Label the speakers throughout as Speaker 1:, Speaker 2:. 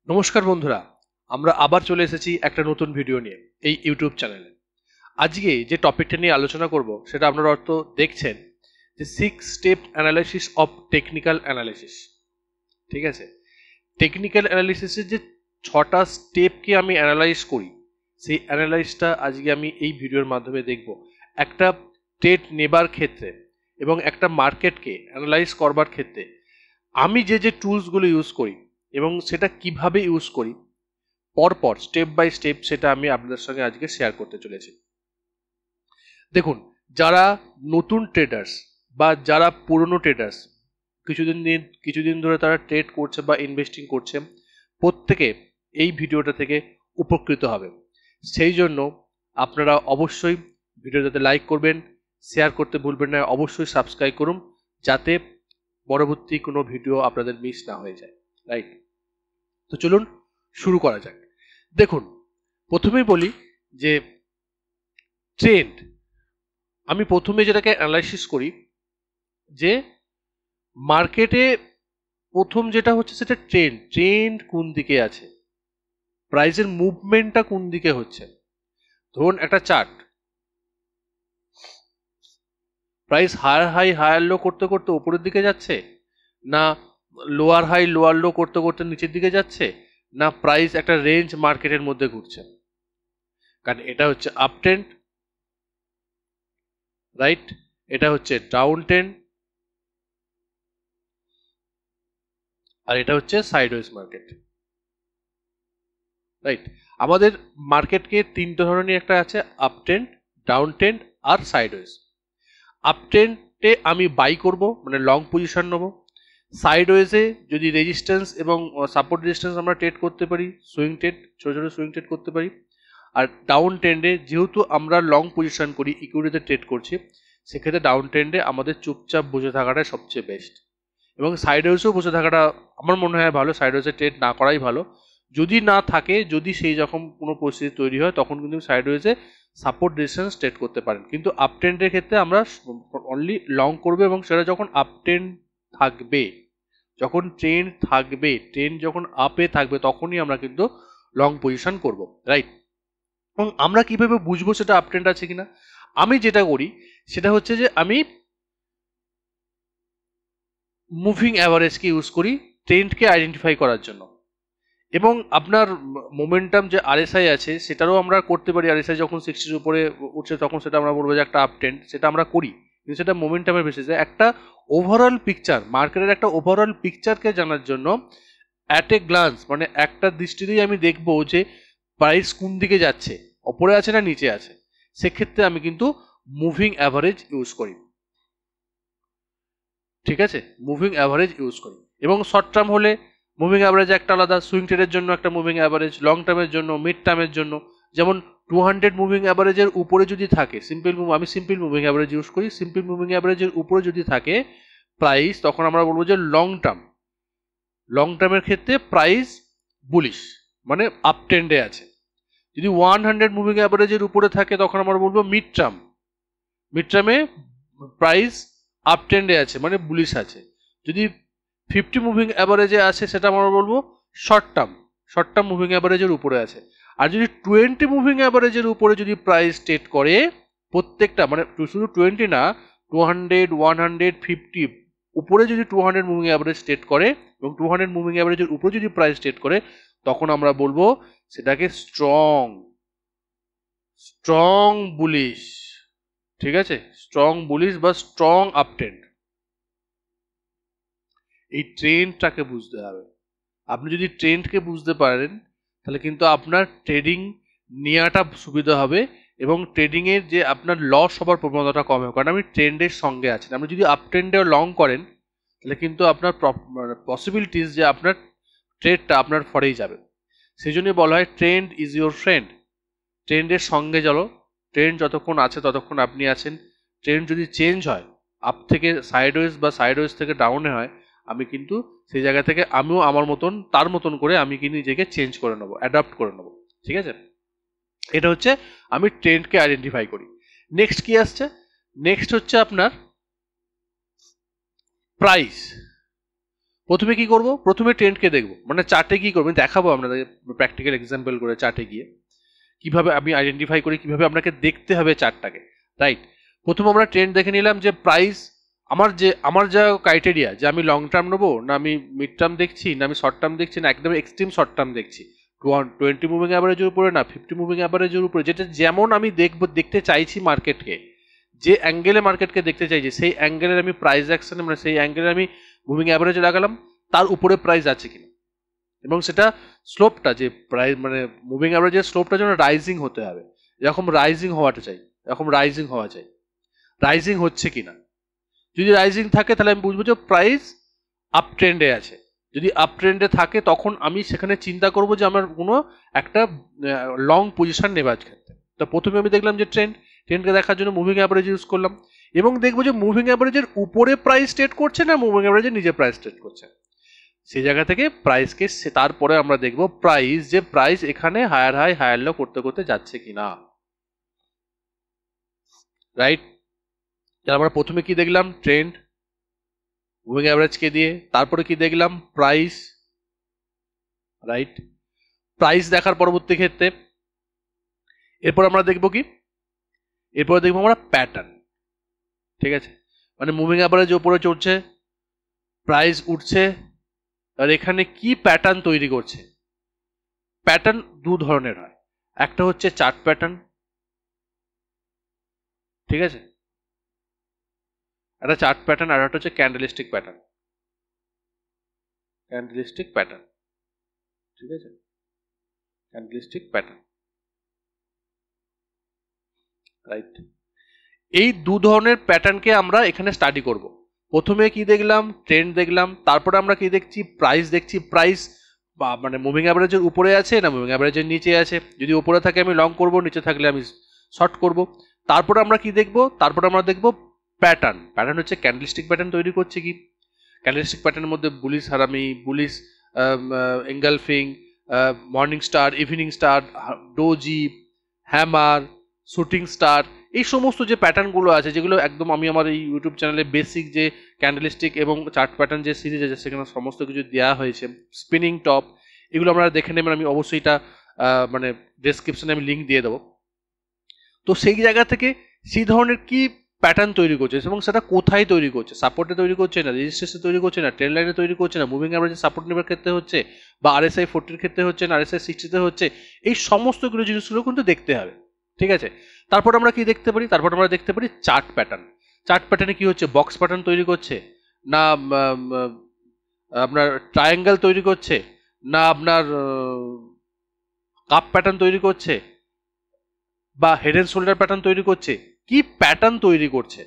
Speaker 1: নমস্কার বন্ধুরা, আমরা আবার চলে এসেছি একটা নতুন ভিডিও নিয়ে এই ইউটিউব চ্যানেলে। আজকে যে টপিকটা নিয়ে আলোচনা করব সেটা আপনারা হয়তো দেখছেন যে 6 step analysis of technical analysis. ঠিক আছে, টেকনিক্যাল অ্যানালিসিসের যে 6টা স্টেপকে আমি অ্যানালাইজ করি, সেই অ্যানালাইসটা আজকে আমি এই ভিডিওর মাধ্যমে দেখব। একটা ট্রেড নেবার ক্ষেত্রে এবং একটা মার্কেটকে অ্যানালাইজ করবার ক্ষেত্রে আমি যে টুলসগুলো ইউজ করি এবং সেটা কিভাবে ইউজ করি পরপর স্টেপ বাই স্টেপ সেটা আমি আপনাদের সঙ্গে আজকে শেয়ার করতে চলেছি। দেখুন, যারা নতুন ট্রেডার্স বা যারা পুরনো ট্রেডার্স কিছুদিন ধরে তারা ট্রেড করছে বা ইনভেস্টিং করছে, প্রত্যেকে এই ভিডিওটা থেকে উপকৃত হবে। সেই জন্য আপনারা অবশ্যই ভিডিওটাতে লাইক করবেন, শেয়ার করতে ভুলবেন না, অবশ্যই সাবস্ক্রাইব করুন যাতে পরবর্তী কোনো ভিডিও আপনাদের মিস না হয়ে যায়। রাইট, তো চলুন শুরু করা যাক। দেখুন, প্রথমেই বলি যে ট্রেন্ড, আমি প্রথমে যেটাকে অ্যানালাইসিস করি যে মার্কেটে প্রথম যেটা হচ্ছে সেটা ট্রেন্ড কোন দিকে আছে, প্রাইসের মুভমেন্টটা কোন দিকে হচ্ছে। ধরুন একটা চার্ট, প্রাইস হায়ার লো করতে করতে উপরের দিকে যাচ্ছে, না লোয়ার হাই লোয়ার লো করতে করতে নিচের দিকে যাচ্ছে, না প্রাইস একটা রেঞ্জ মার্কেটের মধ্যে ঘুরছে। কারণ এটা হচ্ছে আপ ট্রেন্ড, রাইট, এটা হচ্ছে ডাউন ট্রেন্ড, আর এটা হচ্ছে সাইডওয়েজ মার্কেট। রাইট, আমাদের মার্কেটকে তিনটে ধরনের একটা আছে, আপ ট্রেন্ড, ডাউন ট্রেন্ড আর সাইডওয়েজ। আপ ট্রেন্ডে আমি বাই করব, মানে লং পজিশন নেব। সাইডওয়েজে যদি রেজিস্ট্যান্স এবং সাপোর্ট রেজিস্ট্যান্স আমরা ট্রেড করতে পারি, সুইং ট্রেড, ছোটো ছোটো সুইং ট্রেড করতে পারি। আর ডাউন ট্রেন্ডে যেহেতু আমরা লং পজিশন করি, ইকুইটিতে ট্রেড করছি, সেক্ষেত্রে ডাউন ট্রেন্ডে আমাদের চুপচাপ বসে থাকাটাই সবচেয়ে বেস্ট। এবং সাইডওয়েজেও বসে থাকাটা আমার মনে হয় ভালো, সাইডওয়েজে ট্রেড না করাই ভালো। যদি না থাকে, যদি সেই যখন কোনো পরিস্থিতি তৈরি হয়, তখন কিন্তু সাইডওয়েজে সাপোর্ট রেজিস্ট্যান্স ট্রেড করতে পারেন। কিন্তু আপ ট্রেন্ডের ক্ষেত্রে আমরা অনলি লং করবো, এবং সেটা যখন আপ ট্রেন্ড থাকবে, যখন ট্রেন্ড থাকবে, ট্রেন্ড যখন আপে থাকবে, তখনই আমরা কিন্তু লং পজিশন করব। রাইট, এবং আমরা কিভাবে বুঝবো সেটা আপ ট্রেন্ড আছে কিনা? আমি যেটা করি সেটা হচ্ছে যে আমি মুভিং অ্যাভারেজকে ইউজ করি ট্রেন্ডকে আইডেন্টিফাই করার জন্য। এবং আপনার মোমেন্টাম যে আরএসআই আছে সেটারও আমরা করতে পারি। আরএসআই যখন 60-র উপরে উঠছে তখন সেটা আমরা বলবো যে একটা আপ ট্রেন্ড, সেটা আমরা করি, কিন্তু সেটা মোমেন্টামের বেসিসে। একটা ওভারঅল পিকচার, মার্কেটের একটা ওভারঅল পিকচারকে জানার জন্য অ্যাট এ গ্লান্স, মানে একটা দৃষ্টিতেই আমি দেখবো যে প্রাইস কোন দিকে যাচ্ছে, ওপরে আছে না নিচে আছে, সেক্ষেত্রে আমি কিন্তু মুভিং অ্যাভারেজ ইউজ করি। ঠিক আছে, মুভিং অ্যাভারেজ ইউজ করি। এবং শর্ট টার্ম হলে মুভিং অ্যাভারেজ একটা আলাদা, সুইং ট্রেডের জন্য একটা মুভিং অ্যাভারেজ, লং টার্মের জন্য, মিড টার্মের জন্য। যেমন 200 মুভিং অ্যাভারেজের উপরে যদি থাকে, আমি সিম্পল মুভিং অ্যাভারেজ ইউজ করি, সিম্পল মুভিং অ্যাভারেজের উপরে যদি থাকে প্রাইস, তখন আমরা বলবো যে লং টার্ম। লং টার্মের ক্ষেত্রে প্রাইস বুলিশ, মানে আপ ট্রেন্ডে আছে। যদি 100 মুভিং অ্যাভারেজের উপরে থাকে, তখন আমরা বলবো মিড টার্ম। মিড টার্মে প্রাইস আপ ট্রেন্ডে আছে, মানে বুলিশ আছে। যদি 50 মুভিং অ্যাভারেজে আছে, সেটা আমরা বলবো short term, short term moving অ্যাভারেজের উপরে আছে। আর যদি 20 মুভিং অ্যাভারেজের উপরে যদি প্রাইস ট্রেড করে, প্রত্যেকটা, মানে শুধু 20 না, 200, 150 উপরে যদি 200 মুভিং অ্যাভারেজ ট্রেড করে এবং 200 মুভিং অ্যাভারেজের উপরে যদি প্রাইস ট্রেড করে, তখন আমরা বলবো সেটাকে স্ট্রং স্ট্রং বুলিশ। ঠিক আছে, স্ট্রং বুলিশ বা স্ট্রং আপ ট্রেন্ড। এই ট্রেন্ডটাকে বুঝতে হবে। আপনি যদি ট্রেন্ডকে বুঝতে পারেন, তাহলে কিন্তু আপনার ট্রেডিং নেওয়াটা সুবিধা হবে, এবং ট্রেডিংয়ের যে আপনার লস হবার প্রবণতাটা কম হবে, কারণ আপনি ট্রেন্ডের সঙ্গে আছেন। আপনি যদি আপ ট্রেন্ডে লং করেন, তাহলে কিন্তু আপনার পসিবিলিটিস যে আপনার ট্রেডটা আপনার ফরেই যাবে। সেই জন্যই বলা হয় ট্রেন্ড ইজ ইউর ফ্রেন্ড। ট্রেন্ডের সঙ্গে চলো, ট্রেন্ড যতক্ষণ আছে ততক্ষণ আপনি আছেন। ট্রেন্ড যদি চেঞ্জ হয়, আপ থেকে সাইডওয়েজ বা সাইডওয়েজ থেকে ডাউনে হয়, আমি কিন্তু সেই জায়গা থেকে আমিও আমার মতন, তার মতন করে আমি কিন্তু নিজেকে চেঞ্জ করে নেবো, অ্যাডাপ্ট করে নেবো। ঠিক আছে, এটা হচ্ছে আমি ট্রেন্ডকে আইডেন্টিফাই করি। নেক্সট কি আসছে? নেক্সট হচ্ছে আপনার প্রাইস। প্রথমে কি করব, প্রথমে ট্রেন্ডকে দেখব, মানে চার্টে কি করবো দেখাবো আপনাদের প্র্যাকটিক্যাল এক্সাম্পল করে চার্টে গিয়ে কিভাবে আমি আইডেন্টিফাই করি, কিভাবে আপনাকে দেখতে হবে চার্টটাকে, রাইট। প্রথম আমরা ট্রেন্ড দেখে নিলাম যে প্রাইস আমার যা ক্রাইটেরিয়া, যে আমি লং টার্ম নেবো না আমি মিড টার্ম দেখছি না আমি শর্ট টার্ম দেখছি না একদম এক্সট্রিম শর্ট টার্ম দেখছি, 20 মুভিং অ্যাভারেজের উপরে না 50 মুভিং অ্যাভারেজের উপরে, যেটা যেমন আমি দেখতে চাইছি মার্কেটকে, যে অ্যাঙ্গেলে মার্কেটকে দেখতে চাইছি সেই অ্যাঙ্গেলের আমি প্রাইস অ্যাকশনে মানে সেই অ্যাঙ্গেলে আমি মুভিং অ্যাভারেজে লাগালাম, তার উপরে প্রাইস আছে কিনা, এবং সেটা স্লোপটা যে প্রাইস মানে মুভিং অ্যাভারেজের স্লোপটা যেন রাইজিং হতে হবে, এরকম রাইজিং হওয়াটা চাই, এরকম রাইজিং হওয়া চাই, রাইজিং হচ্ছে কিনা। যদি রাইজিং থাকে তাহলে আমি বুঝবো যে প্রাইস আপ ট্রেন্ডে আছে, যদি আপ ট্রেন্ডে থাকে তখন আমি সেখানে চিন্তা করব যে আমার কোনো একটা লং পজিশন নেবার ক্ষেত্রে। তো প্রথমে আমি দেখলাম যে ট্রেন্ডকে দেখার জন্য মুভিং অ্যাভারেজ ইউজ করলাম, এবং দেখবো যে মুভিং অ্যাভারেজের উপরে প্রাইস ট্রেড করছে না মুভিং অ্যাভারেজের নিচে প্রাইস ট্রেড করছে, সেই জায়গা থেকে প্রাইসকে তারপরে আমরা দেখবো প্রাইস এখানে হায়ার হাই হায়ার লো করতে করতে যাচ্ছে কিনা, রাইট। আমরা প্রথমে কি দেখলাম ট্রেন্ড মুভিং অ্যাভারেজকে দিয়ে, তারপরে কি দেখলাম প্রাইস, রাইট। প্রাইস দেখার পরবর্তী ক্ষেত্রে এরপর আমরা দেখবো কি, এরপরে দেখবো আমরা প্যাটার্ন, ঠিক আছে, মানে মুভিং অ্যাভারেজ উপরে চড়ছে প্রাইস উঠছে, আর এখানে কি প্যাটার্ন তৈরি করছে। প্যাটার্ন দু ধরনের হয়, একটা হচ্ছে চার্ট প্যাটার্ন, ঠিক আছে, একটা চার্ট প্যাটার্ন, আর একটা হচ্ছে ক্যান্ডেলস্টিক প্যাটার্ন, ক্যান্ডেলস্টিক প্যাটার্ন, ঠিক আছে, ক্যান্ডেলস্টিক প্যাটার্ন, রাইট। এই দু ধরনের প্যাটার্নকে আমরা এখানে স্টাডি করব। প্রথমে কি দেখলাম ট্রেন্ড দেখলাম, তারপরে আমরা কি দেখছি প্রাইস দেখছি, প্রাইস মানে মুভিং অ্যাভারেজের উপরে আছে না মুভিং অ্যাভারেজের নিচে আছে, যদি উপরে থাকে আমি লং করব, নিচে থাকলে আমি শর্ট করব। তারপরে আমরা কি দেখব, তারপরে আমরা দেখব প্যাটার্ন, প্যাটার্ন হচ্ছে ক্যান্ডেলস্টিক প্যাটার্ন তৈরি করছে কি, ক্যান্ডেলস্টিক প্যাটার্নের মধ্যে বুলিশ হারামি, bullish engulfing, morning star, evening star, doji, hammer, shooting star, এই সমস্ত যে প্যাটার্নগুলো আছে যেগুলো একদম আমি আমার এই ইউটিউব চ্যানেলে বেসিক যে ক্যান্ডেলস্টিক এবং চার্ট প্যাটার্ন যে সিরিজ আছে সেখানে সমস্ত কিছু দেওয়া হয়েছে, স্পিনিং টপ, এগুলো আপনারা দেখে নেবেন, আমি অবশ্যই এটা মানে ডেসক্রিপশনে আমি লিঙ্ক দিয়ে দেবো। তো সেই জায়গা থেকে সেই ধরনের কি প্যাটার্ন তৈরি করছে এবং সেটা কোথায় তৈরি করছে, সাপোর্টে তৈরি করছে না রেজিস্ট্রেশনে তৈরি করছে না ট্রেন্ড লাইনে তৈরি করছে না মুভিং অ্যাভারেজে সাপোর্ট নেবার ক্ষেত্রে হচ্ছে, বা RSI 40 ক্ষেত্রে হচ্ছে না RSI 60 হচ্ছে, এই সমস্তগুলো জিনিসগুলো কিন্তু দেখতে হবে, ঠিক আছে। তারপর আমরা কি দেখতে পারি, তারপর আমরা দেখতে পারি চার্ট প্যাটার্ন। চার্ট প্যাটার্নে কি হচ্ছে, বক্স প্যাটার্ন তৈরি করছে না আপনার ট্রায়াঙ্গেল তৈরি করছে না আপনার কাপ প্যাটার্ন তৈরি করছে বা হেড এন্ড শোল্ডার প্যাটার্ন তৈরি করছে, কি প্যাটার্ন তৈরি করছে,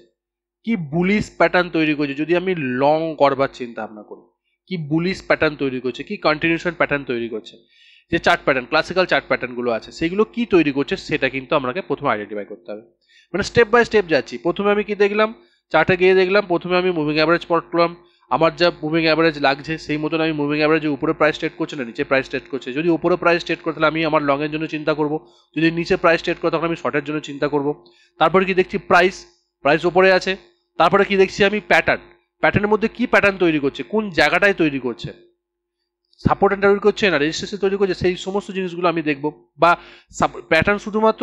Speaker 1: কি বুলিশ প্যাটার্ন তৈরি করছে, যদি আমি লং করবার চিন্তা ভাবনা করি কি বুলিশ প্যাটার্ন তৈরি করছে, কি কন্টিনিউশন প্যাটার্ন তৈরি করছে, যে চার্ট প্যাটার্ন ক্লাসিক্যাল চার্ট প্যাটার্নগুলো আছে সেগুলো কি তৈরি করছে সেটা কিন্তু আমাকে প্রথমে আইডেন্টিফাই করতে হবে, মানে স্টেপ বাই স্টেপ যাচ্ছি। প্রথমে আমি কি দেখলাম, চার্টে গিয়ে দেখলাম, প্রথমে আমি মুভিং অ্যাভারেজ প্লট করলাম, আমার যা মুভিং অ্যাভারেজ লাগছে সেই মতন আমি মুভিং অ্যাভারেজে উপরে প্রাইস ট্রেড করছে না নিচে প্রাইস ট্রেড করছে, যদি উপরে প্রাইস ট্রেড করে তাহলে আমি আমার লং এর জন্য চিন্তা করব, যদি নিচে প্রাইস ট্রেড করে তখন আমি শর্টের জন্য চিন্তা করব। তারপরে কি দেখছি প্রাইস উপরে আছে, তারপরে কি দেখছি আমি প্যাটার্নের মধ্যে কি প্যাটার্ন তৈরি করছে, কোন জায়গাটায় তৈরি করছে, সাপোর্ট তৈরি করছে না রেজিস্ট্রেশন তৈরি করছে, সেই সমস্ত জিনিসগুলো আমি দেখব। বা প্যাটার্ন শুধুমাত্র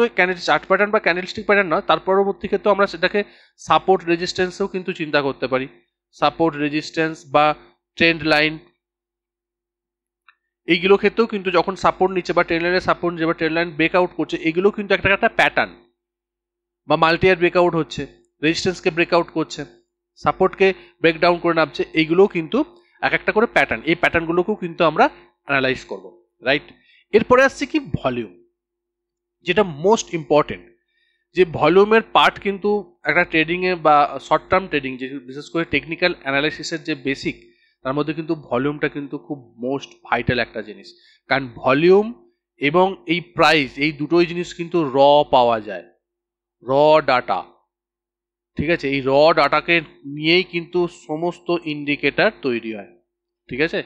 Speaker 1: চার্ট প্যাটার্ন বা ক্যান্ডেলস্টিক প্যাটার্ন নয়, তার পরবর্তী ক্ষেত্রে আমরা সেটাকে সাপোর্ট রেজিস্ট্যান্সেও কিন্তু চিন্তা করতে পারি, সাপোর্ট রেজিস্ট্যান্স বা ট্রেন্ড লাইন, এইগুলো ক্ষেত্রেও কিন্তু যখন সাপোর্ট নিচ্ছে বা ট্রেন্ড লাইনের সাপোর্ট নিচ্ছে বা ট্রেন্ড লাইন ব্রেকআউট করছে, এগুলো কিন্তু একটা প্যাটার্ন, বা মাল্টিয়ার ব্রেকআউট হচ্ছে, রেজিস্ট্যান্সকে ব্রেকআউট করছে, সাপোর্টকে ব্রেকডাউন করে নামছে, এইগুলোও কিন্তু এক একটা করে প্যাটার্ন, এই প্যাটার্নগুলোকেও কিন্তু আমরা অ্যানালাইজ করব, রাইট। এরপরে আসছে কি ভলিউম, যেটা মোস্ট ইম্পর্টেন্ট, যে ভলিউমের পার্ট কিন্তু একটা ট্রেডিংয়ে বা শর্ট টার্ম ট্রেডিং যে বিশেষ করে টেকনিক্যাল অ্যানালাইসিসের যে বেসিক, তার মধ্যে কিন্তু ভলিউমটা কিন্তু খুব মোস্ট ভাইটাল একটা জিনিস, কারণ ভলিউম এবং এই প্রাইস এই দুটোই জিনিস কিন্তু পাওয়া যায়, ডাটা, ঠিক আছে, এই ডাটাকে নিয়েই কিন্তু সমস্ত ইন্ডিকেটর তৈরি হয়, ঠিক আছে,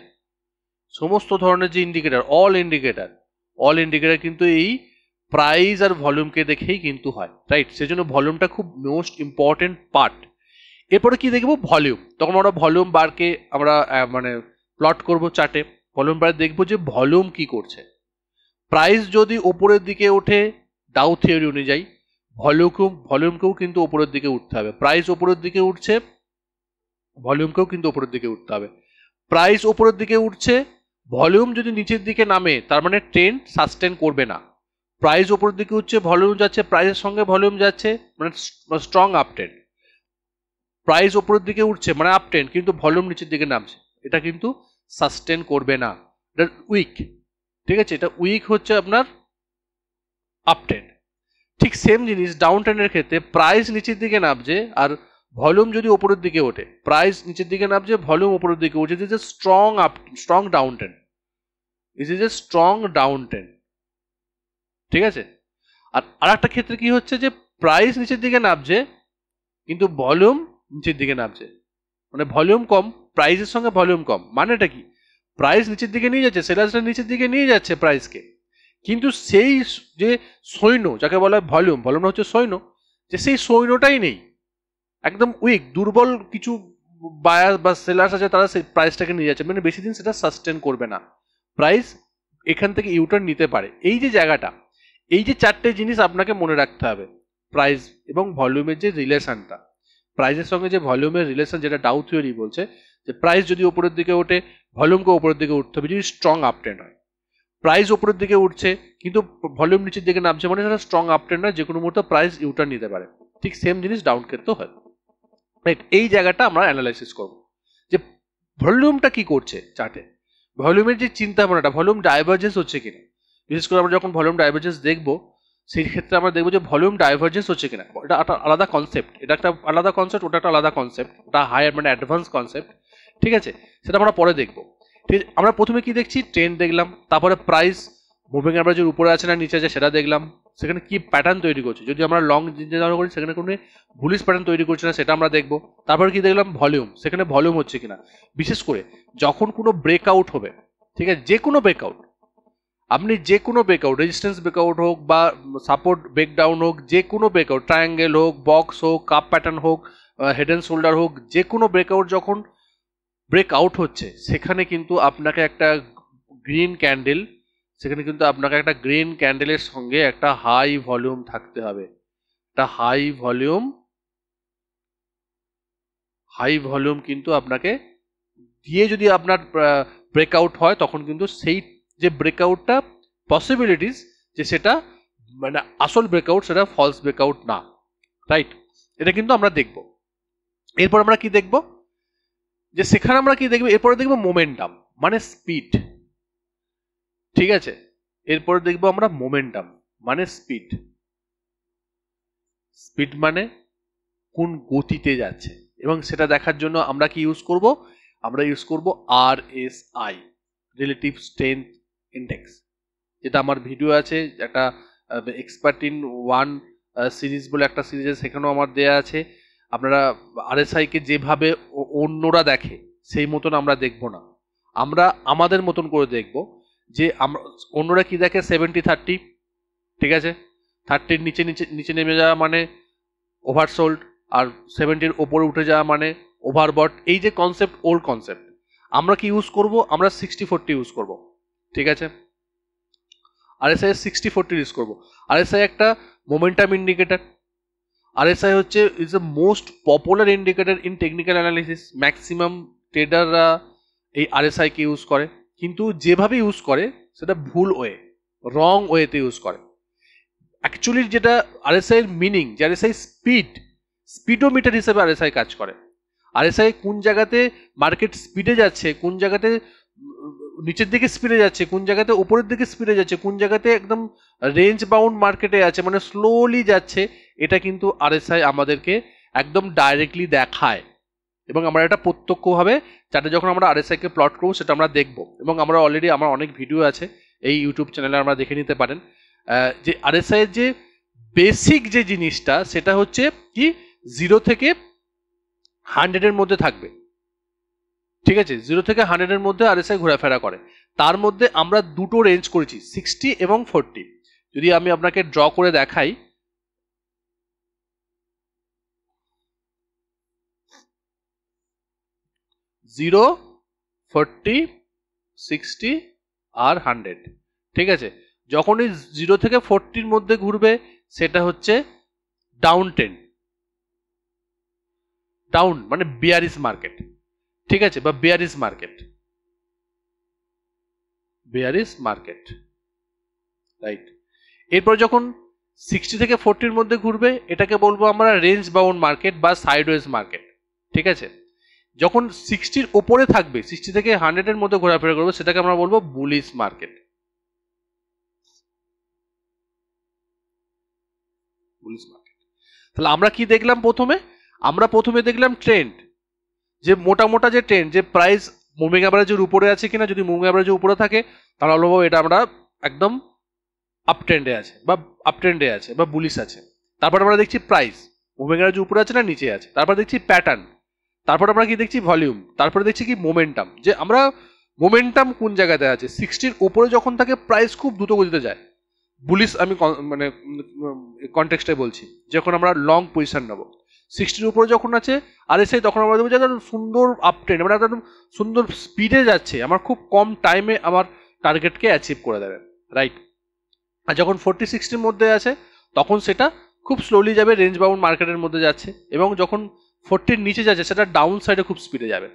Speaker 1: সমস্ত ধরনের যে ইন্ডিকেটর অল ইন্ডিকেটর কিন্তু এই প্রাইস আর ভলিউমকে দেখেই কিন্তু হয়, রাইট। সেজন্য ভলিউমটা খুব মোস্ট ইম্পর্টেন্ট পার্ট। এরপরে কি দেখবো ভলিউম, তখন আমরা ভলিউম বারকে আমরা মানে প্লট করব চার্টে, ভলিউম বারে দেখবো যে ভলিউম কি করছে। প্রাইস যদি ওপরের দিকে ওঠে ডাউ থিওরি অনুযায়ী ভলিউমকেও কিন্তু ওপরের দিকে উঠতে হবে। প্রাইস ওপরের দিকে উঠছে, ভলিউমকেও কিন্তু ওপরের দিকে উঠতে হবে। প্রাইস ওপরের দিকে উঠছে, ভলিউম যদি নিচের দিকে নামে তার মানে ট্রেন্ড সাস্টেন করবে না। প্রাইস ওপরের দিকে উঠছে, ভলিউম যাচ্ছে, প্রাইসের সঙ্গে ভলিউম যাচ্ছে, মানে স্ট্রং আপ ট্রেন্ড। প্রাইস ওপরের দিকে উঠছে মানে আপ ট্রেন্ড, কিন্তু ভলিউম নিচের দিকে নামছে, এটা কিন্তু সাস্টেন করবে না, এটা উইক। ঠিক আছে, এটা উইক হচ্ছে আপনার আপ ট্রেন্ড। ঠিক সেম জিনিস ডাউন ট্রেন্ডের ক্ষেত্রে, প্রাইস নিচের দিকে নামছে আর ভলিউম যদি ওপরের দিকে ওঠে, প্রাইস নিচের দিকে নামছে, ভলিউম ওপরের দিকে উঠছে, this is strong down trend, this is a strong down trend. ঠিক আছে, আর একটা ক্ষেত্রে কি হচ্ছে যে প্রাইস নিচের দিকে নামছে কিন্তু ভলিউম নিচের দিকে নামছে, মানে ভলিউম কম, প্রাইসের সঙ্গে ভলিউম কম। মানেটা কি, প্রাইস নিচের দিকে নিয়ে যাচ্ছে, সেলার্সরা নিচের দিকে নিয়ে যাচ্ছে প্রাইসকে, কিন্তু সেই যে সৈন্য যাকে বলা হয় ভলিউমটা হচ্ছে সৈন্য, যে সেই সৈন্যটাই নেই, একদম উইক, দুর্বল কিছু বায়ার বা সেলার্স আছে, তারা সেই প্রাইসটাকে নিয়ে যাচ্ছে, মানে বেশি দিন সেটা সাস্টেন করবে না, প্রাইস এখান থেকে ইউটার্ন নিতে পারে। এই যে জায়গাটা, এই যে চারটে জিনিস আপনাকে মনে রাখতে হবে, প্রাইস এবং ভলিউমের যে রিলেশনটা, প্রাইসের সঙ্গে যে ভলিউমের রিলেশন, যেটা ডাউ থিওরি বলছে যে প্রাইস যদি উপরের দিকে ওঠে ভলিউমকে উপরের দিকে উঠতে হবে যদি স্ট্রং আপ ট্রেন্ড হয়। প্রাইস উপরের দিকে উঠছে কিন্তু ভলিউম নিচের দিকে নামছে, মানে সেটা স্ট্রং আপ ট্রেন্ড নয়, যে কোনো মুহূর্তে প্রাইস ইউটার্ন নিতে পারে। ঠিক সেম জিনিস ডাউন ক্ষেত্রেও হয়, রাইট? এই জায়গাটা আমরা অ্যানালাইসিস করব যে ভলিউমটা কি করছে চার্টে, ভলিউমের যে চিন্তা ভাবনাটা, ভলিউম ডাইভার্জেন্স হচ্ছে কিনা। বিশেষ করে আমরা যখন ভলিউম ডাইভার্জেন্স দেখবো, সেই ক্ষেত্রে আমরা দেখবো যে ভলিউম ডাইভার্জেন্স হচ্ছে কিনা। এটা একটা আলাদা কনসেপ্ট, এটা একটা আলাদা কনসেপ্ট, ওটা একটা আলাদা কনসেপ্ট, ওটা হায়ার মানে অ্যাডভান্স কনসেপ্ট। ঠিক আছে, সেটা আমরা পরে দেখবো। ঠিক আছে, আমরা প্রথমে কি দেখছি, ট্রেন্ড দেখলাম, তারপরে প্রাইস মুভিং অ্যাভারেজের উপরে আছে না নিচে আছে সেটা দেখলাম, সেখানে কি প্যাটার্ন তৈরি করছে, যদি আমরা লং চিন্তা করি সেখানে কোনো বুলিশ প্যাটার্ন তৈরি করছে না সেটা আমরা দেখবো। তারপরে কি দেখলাম, ভলিউম, সেখানে ভলিউম হচ্ছে কিনা। বিশেষ করে যখন কোনো ব্রেকআউট হবে, ঠিক আছে, যে কোনো ব্রেকআউট, আপনি যে কোনো ব্রেকআউট, রেজিস্ট্যান্স ব্রেকআউট হোক বা সাপোর্ট ব্রেকডাউন হোক, যে কোনো ব্রেকআউট, ট্রায়াঙ্গেল হোক, বক্স হোক, কাপ প্যাটার্ন হোক, হেড অ্যান্ড শোল্ডার হোক, যে কোনো ব্রেকআউট যখন ব্রেকআউট হচ্ছে, সেখানে কিন্তু আপনাকে একটা গ্রিন ক্যান্ডেল, সেখানে কিন্তু আপনাকে একটা গ্রিন ক্যান্ডেলের সঙ্গে একটা হাই ভলিউম থাকতে হবে। একটা হাই ভলিউম কিন্তু আপনাকে দিয়ে যদি আপনার ব্রেকআউট হয়, তখন কিন্তু সেই যে ব্রেকআউটটা পসিবিলিটিস যে সেটা মানে আসল ব্রেকআউট, সেটা ফলস ব্রেকআউট না, রাইট? এটা কিন্তু আমরা দেখব। এরপর আমরা কি দেখব, যে সেখানে আমরা কি দেখব, এরপরে দেখব মোমেন্টাম মানে স্পিড। ঠিক আছে, এরপরে দেখব আমরা মোমেন্টাম মানে স্পিড। স্পিড মানে কোন গতিতে যাচ্ছে, এবং সেটা দেখার জন্য আমরা কি ইউজ করব, আমরা ইউজ করব RSI, রিলেটিভ স্ট্রেংথ ইন্ডেক্স, যেটা আমার ভিডিও আছে একটা এক্সপার্ট ইন ওয়ান সিরিজ বলে একটা সিরিজ আছে, সেখানেও আমার দেয়া আছে। আপনারা RSI কে যেভাবে অন্যরা দেখে সেই মতন আমরা দেখব না, আমরা আমাদের মতন করে দেখব। যে আমরা, অন্যরা কি দেখে 70-30, ঠিক আছে, 30-র নিচে নিচে নিচে নেমে যাওয়া মানে ওভারসোল্ড, আর 70-র ওপরে উঠে যাওয়া মানে ওভারবট। এই যে কনসেপ্ট, ওল্ড কনসেপ্ট, আমরা কি ইউজ করব, আমরা 60-40 ইউজ করব। ঠিক আছে, RSI 60-40 ইউজ করব। RSI একটা মোমেন্টাম ইন্ডিকেটর। RSI হচ্ছে is the most popular indicator in technical analysis. Maximum ট্রেডাররা এই RSI কে ইউজ করে, কিন্তু যেভাবে ইউজ করে সেটা ভুল ওয়ে, রং ওয়েতে ইউজ করে। অ্যাকচুয়ালি যেটা RSI এর মিনিং, যে RSI স্পিডোমিটার হিসেবে RSI কাজ করে। RSI কোন জায়গাতে মার্কেট স্পিডে যাচ্ছে, কোন জায়গাতে নিচের দিকে স্পিডে যাচ্ছে, কোন জায়গাতে উপরের দিকে স্পিডে যাচ্ছে, কোন জায়গাতে একদম রেঞ্জ বাউন্ড মার্কেটে আছে মানে স্লোলি যাচ্ছে, এটা কিন্তু RSI আমাদেরকে একদম ডাইরেক্টলি দেখায়। এবং আমরা এটা প্রত্যক্ষভাবে যাতে যখন আমরা RSI কে প্লট করবো সেটা আমরা দেখব, এবং আমরা অলরেডি আমার অনেক ভিডিও আছে এই ইউটিউব চ্যানেলে, আমরা দেখে নিতে পারেন। যে RSI এর যে বেসিক যে জিনিসটা, সেটা হচ্ছে কি 0 থেকে 100-এর মধ্যে থাকবে। ঠিক আছে, 0 থেকে 100-এর মধ্যে RSI ঘোরাফেরা করে। তার মধ্যে আমরা দুটো রেঞ্জ করেছি, 60 এবং 40। যদি আমি আপনাকে ড্র করে দেখাই, 0, 40, 60 আর 100, ঠিক আছে। যখনই 0 থেকে 40 মধ্যে ঘুরবে সেটা হচ্ছে ডাউন ট্রেন্ড, ডাউন মানে বিয়ারিশ মার্কেট, ঠিক আছে, বা bearish market, bearish market, right. এরপর যখন 60 থেকে 40 মধ্যে ঘুরবে এটাকে বলবো আমরা রেঞ্জ বাউন্ড মার্কেট বা সাইডওয়েজ মার্কেট, ঠিক আছে। যখন 60-র ওপরে থাকবে, 60 থেকে 100-এর মধ্যে ঘোরাফেরা করবে সেটাকে আমরা বলবো বুলিশ মার্কেট, বুলিশ মার্কেট। তাহলে আমরা কি দেখলাম প্রথমে? আমরা প্রথমে দেখলাম ট্রেন্ড, যে মোটা মোটা যে ট্রেন্ড, যে প্রাইস মুভিং অ্যাভারেজের উপরে আছে কিনা। যদি মুভিং অ্যাভারেজের উপরে থাকে তাহলে বলবো এটা আমরা একদম আপ ট্রেন্ডে আছে বা আপ ট্রেন্ডে আছে বা বুলিশ আছে। তারপর আমরা দেখছি প্রাইস মুভিং অ্যাভারেজের উপরে আছে না নিচে আছে। তারপর দেখছি প্যাটার্ন, তারপর আমরা কি দেখছি ভলিউম, তারপরে দেখছি কি মোমেন্টাম, যে আমরা মোমেন্টাম কোন জায়গাতে আছে। 60-র উপরে যখন থাকে প্রাইস খুব দ্রুত গতিতে যায়, বুলিশ আমি মানে কনটেক্সটে বলছি, যখন আমরা লং পজিশন নেবো। 60-র উপরে যখন আছে আরএসআই তখন আমরা দেখবো যে একদম সুন্দর আপ ট্রেন্ড, মানে একদম সুন্দর স্পিডে যাচ্ছে, আমার খুব কম টাইমে আমার টার্গেটকে অ্যাচিভ করে দেবে, রাইট। আর যখন 40-60-র মধ্যে আছে তখন সেটা খুব স্লোলি যাবে, রেঞ্জ বাউন্ড মার্কেটের মধ্যে যাচ্ছে। এবং যখন 40-র নিচে যাচ্ছে সেটা ডাউন সাইডে খুব স্পিডে যাবে।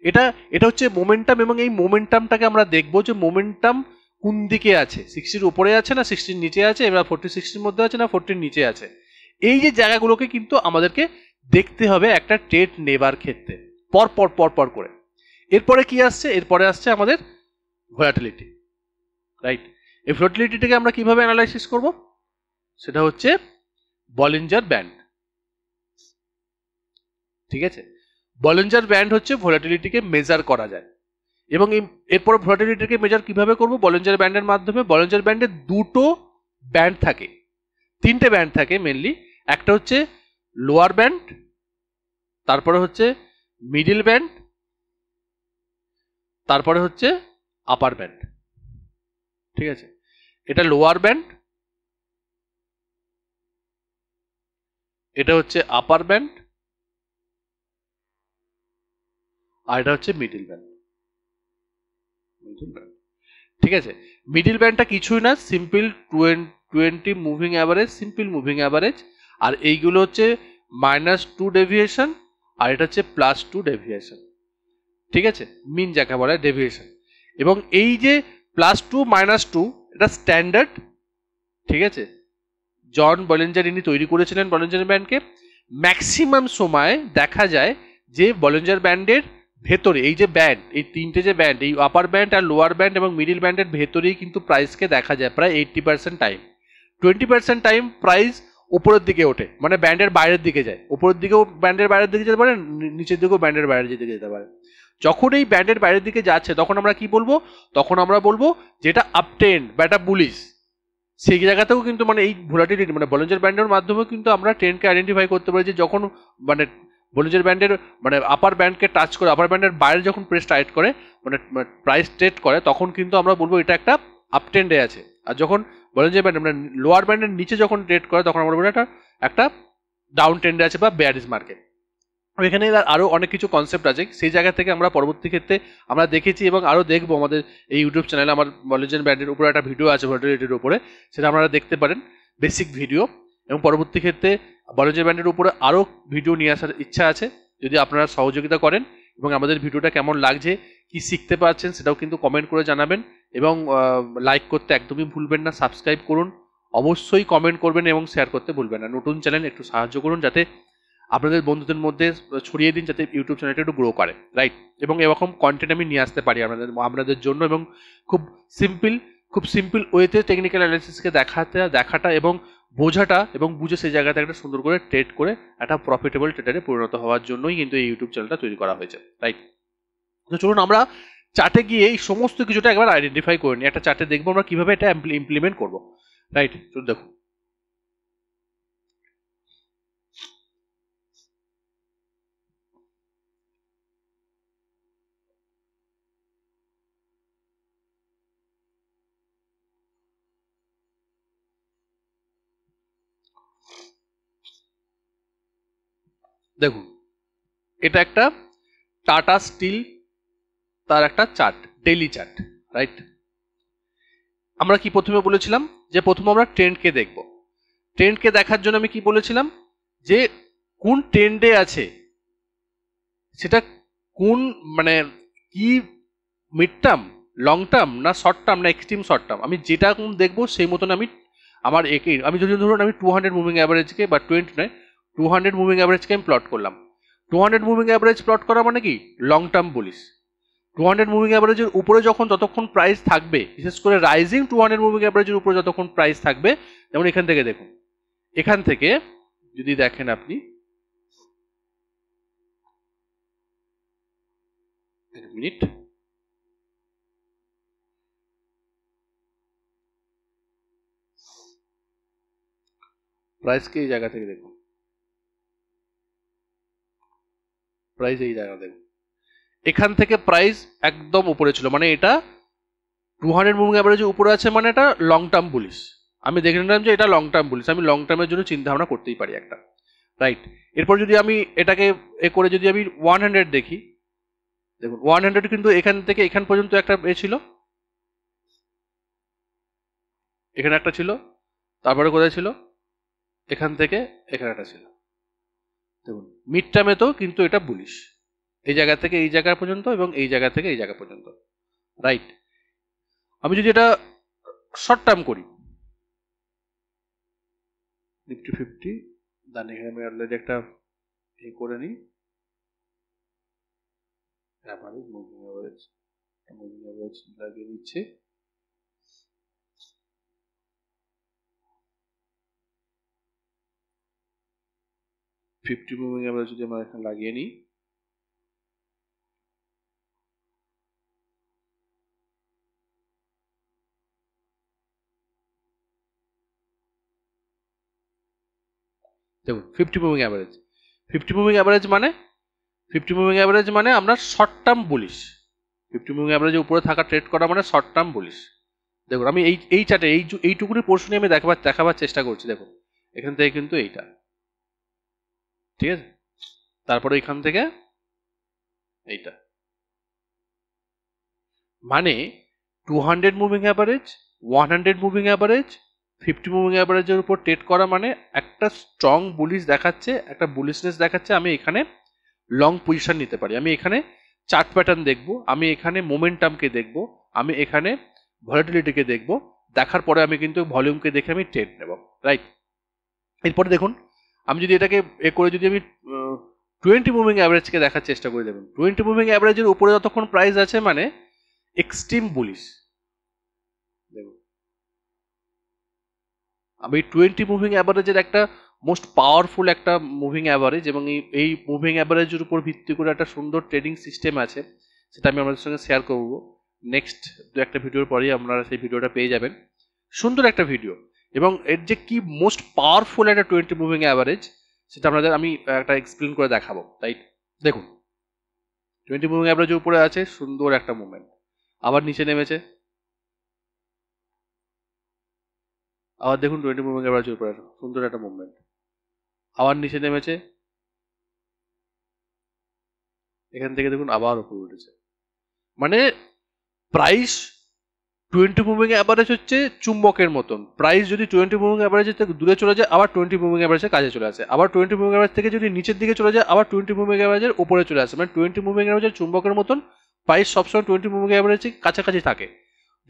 Speaker 1: এটা এটা হচ্ছে মোমেন্টাম, এবং এই মোমেন্টামটাকে আমরা দেখবো যে মোমেন্টাম কোন দিকে আছে, 60-র উপরে আছে না 60-র নিচে আছে, এবার 40-60-র মধ্যে আছে না 40-র নিচে আছে। এই যে জায়গাগুলোকে কিন্তু আমাদেরকে দেখতে হবে একটা ট্রেড নেবার ক্ষেত্রে, পর পর পর পর করে। এরপরে কি আসছে? এরপরে আসছে আমাদের ভোলাটিলিটি, রাইট। এই ভোলাটিলিটিটাকে আমরা কিভাবে অ্যানালাইসিস করব? সেটা হচ্ছে বলিঞ্জার ব্যান্ড, ঠিক আছে। বলিঞ্জার ব্যান্ড হচ্ছে ভোলাটিলিটিকে মেজার করা যায়। এবং এরপর ভোলাটিলিটিকে মেজার কিভাবে করব? বলিঞ্জার ব্যান্ডের মাধ্যমে। বলিঞ্জার ব্যান্ডে দুটো ব্যান্ড থাকে, তিনটে ব্যান্ড থাকে মেনলি। একটা হচ্ছে লোয়ার ব্যান্ড, তারপরে হচ্ছে মিডিল ব্যান্ড, তারপরে হচ্ছে আপার ব্যান্ড, ঠিক আছে। এটা লোয়ার ব্যান্ড, এটা হচ্ছে আপার ব্যান্ড, আর এটা হচ্ছে মিডিল ব্যান্ড, মিডিল ব্যান্ড, ঠিক আছে। মিডিল ব্যান্ডটা কিছুই না, simple 20 moving average, simple moving average. আর এইগুলো হচ্ছে -2 ডেভিয়েশন, আর এটা হচ্ছে +2 ডেভিয়েশন, ঠিক আছে, মিন যাকে বলে ডেভিয়েশন। এবং এই যে +2 -2 এটা স্ট্যান্ডার্ড, ঠিক আছে। জন বলিঞ্জার ইনি তৈরি করেছিলেন বলিঞ্জার ব্যান্ডকে। ম্যাক্সিমাম সময় দেখা যায় যে বলিঞ্জার ব্যান্ডের ভেতরে এই যে ব্যান্ড, এই তিনটে যে ব্যান্ড, এই আপার ব্যান্ড আর লোয়ার ব্যান্ড এবং মিডিল ব্যান্ডের ভেতরেই কিন্তু প্রাইসকে দেখা যায় প্রায় 80% টাইম। 20% টাইম প্রাইস উপরের দিকে ওঠে, মানে ব্যান্ডের বাইরের দিকে যায়। উপরের দিকেও ব্যান্ডের বাইরের দিকে যেতে পারে, নিচের দিকেও ব্যান্ডের বাইরের দিকে যেতে পারে। যখন এই ব্যান্ডের বাইরের দিকে যাচ্ছে তখন আমরা কি বলবো? তখন আমরা বলবো যেটা আপট্রেন্ড বা এটা বুলিশ। সেই জায়গাতেও কিন্তু মানে এই ভোলাটিলিটি মানে বলিঞ্জার ব্যান্ডের মাধ্যমে কিন্তু আমরা ট্রেন্ডকে আইডেন্টিফাই করতে পারি, যে যখন মানে বলিঞ্জার ব্যান্ডের মানে আপার ব্যান্ডকে টাচ করে, আপার ব্যান্ডের বাইরে যখন প্রেস টাইট করে, মানে প্রাইস ট্রেড করে, তখন কিন্তু আমরা বলবো এটা একটা আপ ট্রেন্ডে আছে। আর যখন বলিঞ্জার ব্যান্ড মানে লোয়ার ব্যান্ডের নিচে যখন ট্রেড করে তখন আমরা বলবো এটা একটা ডাউন ট্রেন্ডে আছে বা বেয়ারিশ মার্কেট। এখানে আরো অনেক কিছু কনসেপ্ট আছে, সেই জায়গা থেকে আমরা পরবর্তী ক্ষেত্রে আমরা দেখেছি এবং আরো দেখবো। আমাদের এই ইউটিউব চ্যানেলে আমার বলিঞ্জার ব্যান্ডের উপরে একটা ভিডিও আছে ভোলাটিলিটির উপরে, সেটা আপনারা দেখতে পারেন, বেসিক ভিডিও। এবং পরবর্তী ক্ষেত্রে বলিঞ্জার ব্যান্ডের উপরে আরো ভিডিও নিয়ে আসার ইচ্ছা আছে, যদি আপনারা সহযোগিতা করেন। এবং আমাদের ভিডিওটা কেমন লাগছে, কি শিখতে পারছেন সেটাও কিন্তু কমেন্ট করে জানাবেন। এবং লাইক করতে একদমই ভুলবেন না, সাবস্ক্রাইব করুন, অবশ্যই কমেন্ট করবেন এবং শেয়ার করতে ভুলবেন না। নতুন চ্যানেল একটু সাহায্য করুন, যাতে আপনাদের বন্ধুদের মধ্যে ছড়িয়ে দিন, যাতে ইউটিউব চ্যানেলটা একটু গ্রো করে, রাইট। এবং এরকম কন্টেন্ট আমি নিয়ে আসতে পারি আপনাদের জন্য, এবং খুব সিম্পল ওয়েতে টেকনিক্যাল অ্যানালিসিসকে দেখাটা এবং বোঝাটা, এবং বুঝে সেই জায়গাতে একটা সুন্দর করে ট্রেড করে একটা প্রফিটেবল ট্রেডারে পরিণত হওয়ার জন্যই কিন্তু এই ইউটিউব চ্যানেলটা তৈরি করা হয়েছে, রাইট। তো চলুন আমরা চার্টে গিয়ে এই সমস্ত কিছুটা একবার আইডেন্টিফাই করে নিই। একটা চার্টে দেখবো আমরা কিভাবে এটা ইমপ্লিমেন্ট করবো, রাইট। চলুন দেখুন। দেখুন, এটা একটা টাটা স্টিল তার একটা চার্ট, ডেইলি চার্ট, রাইট? আমরা কি প্রথমে বলেছিলাম যে প্রথমে আমরা ট্রেন্ডকে দেখব। ট্রেন্ডকে দেখার জন্য আমি কি বলেছিলাম যে কোন ট্রেন্ডে আছে, সেটা কোন মানে কি মিড টার্ম, লং টার্ম, না শর্ট টার্ম, না এক্সট্রিম শর্ট টার্ম, আমি যেটা দেখবো সেই মতন আমি আমার আমি যদি ধরুন আমি 200 মুভিং অ্যাভারেজকে বা 20 নয় 200 মুভিং অ্যাভারেজকে আমি প্লট করলাম। 200 মুভিং অ্যাভারেজ প্লট করা মানে কি লং টার্ম বলিস। 200 মুভিং অ্যাভারেজের উপরে যখন যতক্ষণ প্রাইস থাকবে, বিশেষ করে রাইজিং 200 মুভিং অ্যাভারেজের উপরে যতক্ষণ প্রাইস থাকবে, যেমন এখান থেকে দেখুন, এখান থেকে যদি দেখেন আপনি, এক মিনিট, প্রাইসকে এই জায়গা থেকে দেখুন, প্রাইস এই জায়গা দেখুন, এখান থেকে প্রাইস একদম উপরে ছিল, মানে এটা 200 মুভিং অ্যাভারেজের উপরে আছে, মানে এটা লং টার্ম বুলিশ। আমি দেখে নিলাম যে এটা লং টার্ম বুলিশ, আমি লং টার্মের জন্য চিন্তা ভাবনা করতেই পারি একটা, রাইট? এরপর যদি আমি এটাকে করে যদি আমি 100 দেখি, দেখুন 100 কিন্তু এখান থেকে এখান পর্যন্ত একটা ছিল, এখানে একটা ছিল, তারপরে কোথায় ছিল, এখান থেকে এখানে একটা ছিল। দেখুন মিড টার্মে তো কিন্তু এটা বুলিশ, এই জায়গা থেকে এই জায়গা পর্যন্ত এবং এই জায়গা থেকে এই জায়গা পর্যন্ত, রাইট? আমি যদি এটা শর্ট টার্ম করি, নিফটি 50, দেন এখানে আমি অলরেডি একটা করে নিই, অ্যাভারেজ মুভিং অ্যাভারেজ লাগিয়ে নিচ্ছি। ফিফটি মুভিং অ্যাভারেজ যদি আমরা এখানে লাগিয়ে নিই, দেখুন 50 মুভিং অ্যাভারেজ, 50 মুভিং অ্যাভারেজ মানে 50 মুভিং অ্যাভারেজ মানে আমরা শর্ট টার্ম বলিস। 50 মুভিং অ্যাভারেজের উপরে থাকা ট্রেড করা মানে শর্ট টার্ম বলিস। দেখুন আমি এই চার্টে এইটুকুনি পোর্শনে আমি দেখাবার চেষ্টা করছি। দেখুন এখান থেকে কিন্তু এইটা, ঠিক আছে, তারপরে এখান থেকে এইটা, মানে 200 moving average, 100 moving average, 50 moving অ্যাভারেজের উপর ট্রেড করা মানে একটা স্ট্রং বুলিশ দেখাচ্ছে, একটা বুলিশনেস দেখাচ্ছে। আমি এখানে লং পজিশন নিতে পারি, আমি এখানে চার্ট প্যাটার্ন দেখব, আমি এখানে মোমেন্টামকে দেখব, আমি এখানে ভলাটিলিটিকে দেখব, দেখার পরে আমি কিন্তু ভলিউমকে দেখে আমি ট্রেড নেব, রাইট? এরপরে দেখুন আমি যদি এটাকে করে যদি আমি 20 মুভিং অ্যাভারেজকে দেখার চেষ্টা করে, দেখুন 20 মুভিং অ্যাভারেজের উপরে যতক্ষণ প্রাইস আছে মানে এক্সট্রিম বুলিশ। দেখুন আমি 20 মুভিং অ্যাভারেজের একটা মোস্ট পাওয়ারফুল একটা মুভিং অ্যাভারেজ, এবং এই মুভিং অ্যাভারেজের উপর ভিত্তি করে একটা সুন্দর ট্রেডিং সিস্টেম আছে, সেটা আমি আপনাদের সঙ্গে শেয়ার করব নেক্সট দু একটা ভিডিওর পরেই আপনারা সেই ভিডিওটা পেয়ে যাবেন, সুন্দর একটা ভিডিও। এবং এর যে কি মোস্ট পাওয়ারফুল একটা 20 মুভিং অ্যাভারেজ, সেটা আপনাদের আমি একটা এক্সপ্লেন করে দেখাবো, রাইট? দেখুন 20 মুভিং অ্যাভারেজের উপরে আছে সুন্দর একটা মুভমেন্ট, আবার নিচে নেমেছে, আবার দেখুন 20 মুভিং অ্যাভারেজের উপরে সুন্দর একটা মুভমেন্ট, আবার নিচে নেমেছে, এখান থেকে দেখুন আবার উপরে উঠেছে। মানে প্রাইস 20 মুভিং অ্যাভারেজ হচ্ছে চুম্বকের মতন, প্রাইস যদি 20 মুভিং অ্যাভারেজ থেকে দূরে চলে যায় আবার 20 মুভিং অ্যাভারেজের কাছে চলে আসে, আবার 20 মুভিং অ্যাভারেজ থেকে যদি নিচের দিকে চলে যায় আবার 20 মুভিং অ্যাভারেজের উপরে চলে আসে। মানে 20 মুভিং অ্যাভারেজের চুম্বকের মতন প্রাইস সবসময় 20 মুভিং অ্যাভারেজের কাছাকাছি থাকে,